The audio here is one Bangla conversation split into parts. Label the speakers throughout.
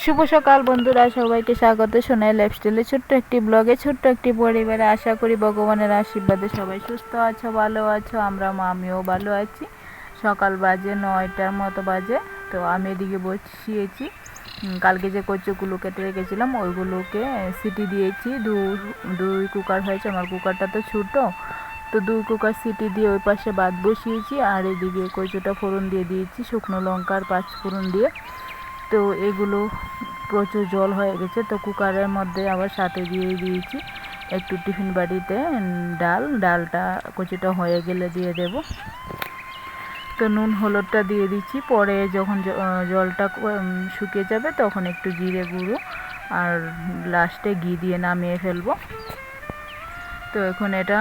Speaker 1: শুভ সকাল বন্ধুরা, সবাইকে স্বাগত সোনাই লাইফস্টাইলের ছোট্ট একটি ব্লগে, ছোট্ট একটি পরিবারে। আশা করি ভগবানের আশীর্বাদে সবাই সুস্থ আছো, ভালো আছো। আমিও ভালো আছি। সকাল বাজে 9টার মতো বাজে। তো আমি এদিকে বসিয়েছি কালকে যে কচুগুলো কেটে রেখেছিলাম ওইগুলোকে সিটি দিয়েছি। দুই কুকার হয়েছে, আমার কুকারটা তো ছোটো, তো 2 কুকার সিটি দিয়ে ওই পাশে ভাত বসিয়েছি। আর এদিকে কচুটা ফোড়ন দিয়ে দিয়েছি শুকনো লঙ্কার 5 ফোড়ন দিয়ে। তো এগুলো প্রচুর জল হয়ে গেছে, তো কুকারের মধ্যে আবার সাথে দিয়ে দিয়েছি একটু টিফিন বাটিতে ডালটা কচুটা হয়ে গেলে দিয়ে দেব। তো নুন হলুদটা দিয়ে দিচ্ছি, পরে যখন জলটা শুকিয়ে যাবে তখন একটু জিরে গুঁড়ো আর লাস্টে ঘি দিয়ে নামিয়ে ফেলবো। তো এখন এটা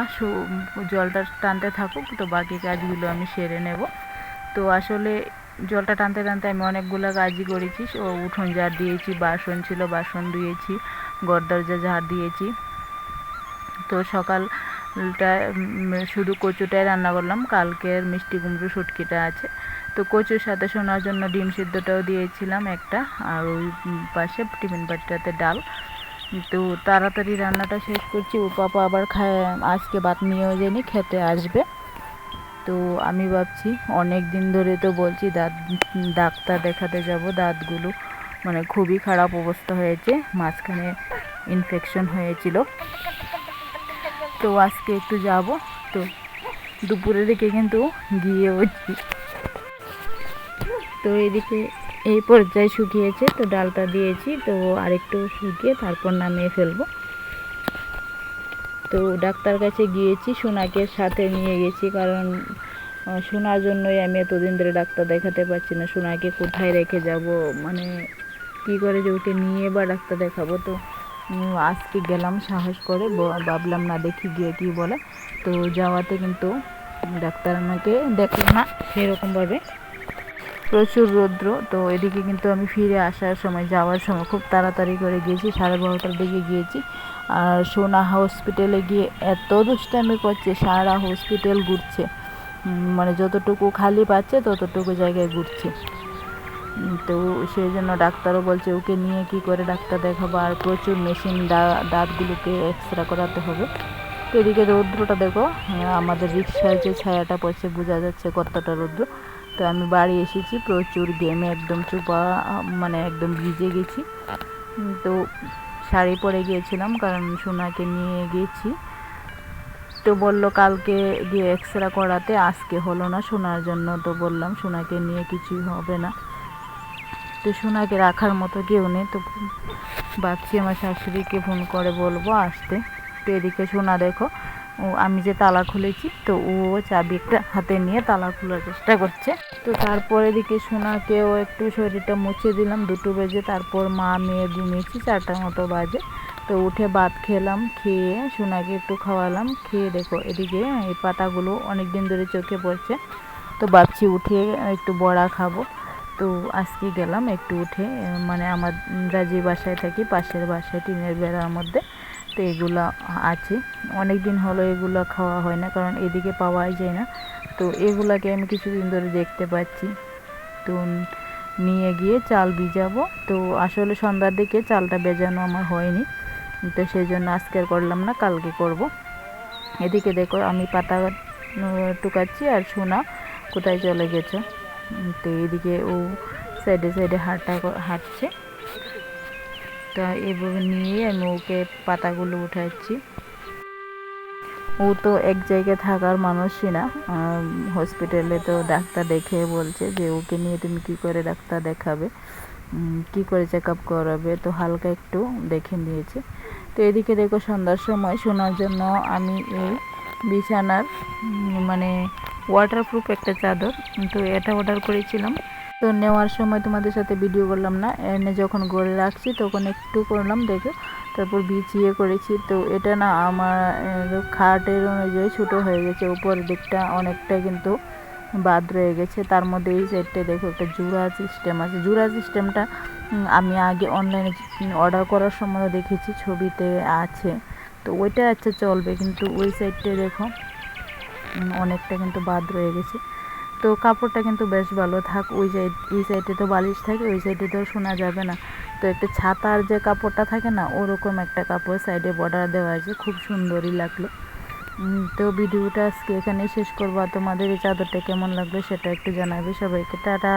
Speaker 1: জলটা টানতে থাকুক, তো বাকি কাজগুলো আমি সেরে নেব। তো আসলে জলটা টানতে টানতে আমি অনেকগুলো কাজই করেছি। উঠোন ঝাড় দিয়েছি, বাসন ছিল বাসন ধুয়েছি, ঘর দরজা ঝাড় দিয়েছি। তো সকালটা শুধু কচুটাই রান্না করলাম, কালকের মিষ্টি কুমড়ো শুটকিটা আছে। তো কচুর সাথে শোনার জন্য ডিম সিদ্ধটাও দিয়েছিলাম একটা, আর ওই পাশে টিফিন বাটিটাতে ডাল। তো তাড়াতাড়ি রান্নাটা শেষ করছি। ও পাপা আবার আজকে ভাত নিয়েও জানি খেতে আসবে। তো আমি ভাবছি অনেক দিন ধরে তো বলছি ডাক্তার দেখাতে যাব, দাঁতগুলো মানে খুবই খারাপ অবস্থা হয়েছে, মাঝখানে ইনফেকশন হয়েছিল। তো আজকে একটু যাব। তো দুপুরের দিকে কিন্তু গিয়েওছি। তো এদিকে এই পর্যায়ে শুকিয়েছে, তো ডালটা দিয়েছি, তো আরেকটু শুকিয়ে তারপর নামিয়ে ফেলবো। তো ডাক্তার কাছে গিয়েছি, সোনাকে সাথে নিয়ে গেছি, কারণ সোনার জন্যই আমি এতদিন ধরে ডাক্তার দেখাতে পারছি না। সোনাকে কোথায় রেখে যাব, মানে কী করে যে ওকে নিয়ে বা ডাক্তার দেখাবো। তো আজকে গেলাম সাহস করে, ভাবলাম না দেখি গিয়ে কী বলে। তো যাওয়াতে কিন্তু ডাক্তার আমাকে দেখলো না সেরকমভাবে, প্রচুর রৌদ্র। তো এদিকে কিন্তু আমি ফিরে আসার সময়, যাওয়ার সময় খুব তাড়াতাড়ি করে গিয়েছি, 12:30টার দিকে গিয়েছি। আর সোনা হসপিটালে গিয়ে এত দুষ্টামি করছে, সারা হসপিটাল ঘুরছে, মানে যতটুকু খালি পাচ্ছে ততটুকু জায়গায় ঘুরছে। তো সেই জন্য ডাক্তারও বলছে ওকে নিয়ে কি করে ডাক্তার দেখাবো, আর প্রচুর মেশিন, দাঁতগুলোকে এক্সরে করাতে হবে। তো এদিকে রৌদ্রটা দেখো, আমাদের রিক্সায় যে ছায়াটা পড়ছে বোঝা যাচ্ছে কতটা রৌদ্র। তো আমি বাড়ি এসেছি, প্রচুর ঘেমে একদম চোপা, মানে একদম ভিজে গেছি। তো শাড়ি পরে গিয়েছিলাম কারণ সোনাকে নিয়ে গেছি। তো বললো কালকে গিয়ে এক্সরে করাতে, আজকে হলো না সোনার জন্য। তো বললাম সোনাকে নিয়ে কিছুই হবে না, তো সোনাকে রাখার মতো কেউ নেই। তো ভাবছি আমার শাশুড়িকে ফোন করে বলবো আসতে। তো এদিকে সোনা দেখো, আমি যে তালা খুলেছি, তো ও চাবি একটা হাতে নিয়ে তালা খোলার চেষ্টা করছে। তো তারপর এদিকে সোনাকেও একটু শরীরটা মুছে দিলাম, 2 বেজে। তারপর মা মেয়ে ঘুমিয়েছি, 4টার মতো বাজে। তো উঠে ভাত খেলাম, খেয়ে সোনাকে একটু খাওয়ালাম। খেয়ে দেখো এদিকে এই পাতাগুলো অনেক দিন ধরে চোখে পড়ছে, তো ভাবছি উঠে একটু বড়া খাবো। তো আজকে গেলাম একটু উঠে, মানে আমরা যে বাসায় থাকি পাশের বাসায় টিনের বেড়ার মধ্যে, তো এগুলো আছে। অনেক দিন হলো এগুলো খাওয়া হয় না, কারণ এদিকে পাওয়াই যায় না। তো এগুলাকে আমি কিছুদিন ধরে দেখতে পাচ্ছি, তো নিয়ে গিয়ে চাল ভিজাবো। তো আসলে সন্ধ্যার দিকে চালটা ভেজানো আমার হয়নি, তো সেই জন্য আজকে আর করলাম না, কালকে করব। এদিকে দেখো আমি পাতা টুকাচ্ছি, আর সোনা কোথায় চলে গেছে। তো এদিকে ও সাইডে সাইডে হাঁটছে। তা এভাবে নিয়ে আমি ওকে পাতাগুলো উঠাচ্ছি। ও তো এক জায়গায় থাকার মানুষই না। হসপিটালে তো ডাক্তার দেখে বলছে যে ওকে নিয়ে তুমি কি করে ডাক্তার দেখাবে, কি করে চেক আপ করাবে। তো হালকা একটু দেখে নিয়েছে। তো এদিকে দেখো সন্ধ্যার সময় শোনার জন্য আমি এই বিছানার মানে ওয়াটারপ্রুফ একটা চাদর, তো এটা অর্ডার করেছিলাম। তো নেওয়ার সময় তোমাদের সাথে ভিডিও করলাম না, এনে যখন গড়ে রাখছি তখন একটু করলাম দেখো, তারপর বিছিয়ে করেছি। তো এটা না আমার খাটের অনুযায়ী ছোটো হয়ে গেছে, উপরের দিকটা অনেকটা কিন্তু বাদ রয়ে গেছে। তার মধ্যে এই সাইডটা দেখো একটা জোড়া সিস্টেম আছে। জোড়া সিস্টেমটা আমি আগে অনলাইনে অর্ডার করার সময় দেখেছি, ছবিতে আছে, তো ওইটা আচ্ছা চলবে, কিন্তু ওই সাইডটা দেখো অনেকটা কিন্তু বাদ রয়ে গেছে। তো কাপড়টা কিন্তু বেশ ভালো থাক, এই সাইডে তো বালিশ থাকে, ওই সাইডে তো শোনা যাবে না। তো একটা ছাতার যে কাপড়টা থাকে না, ওরকম একটা কাপড় সাইডে বর্ডার দেওয়া আছে, খুব সুন্দরই লাগলো। তো ভিডিওটা আজকে এখানেই শেষ করবো। আর তোমাদের এই চাদরটা কেমন লাগলো সেটা একটু জানাবে। সবাইকে টাটা।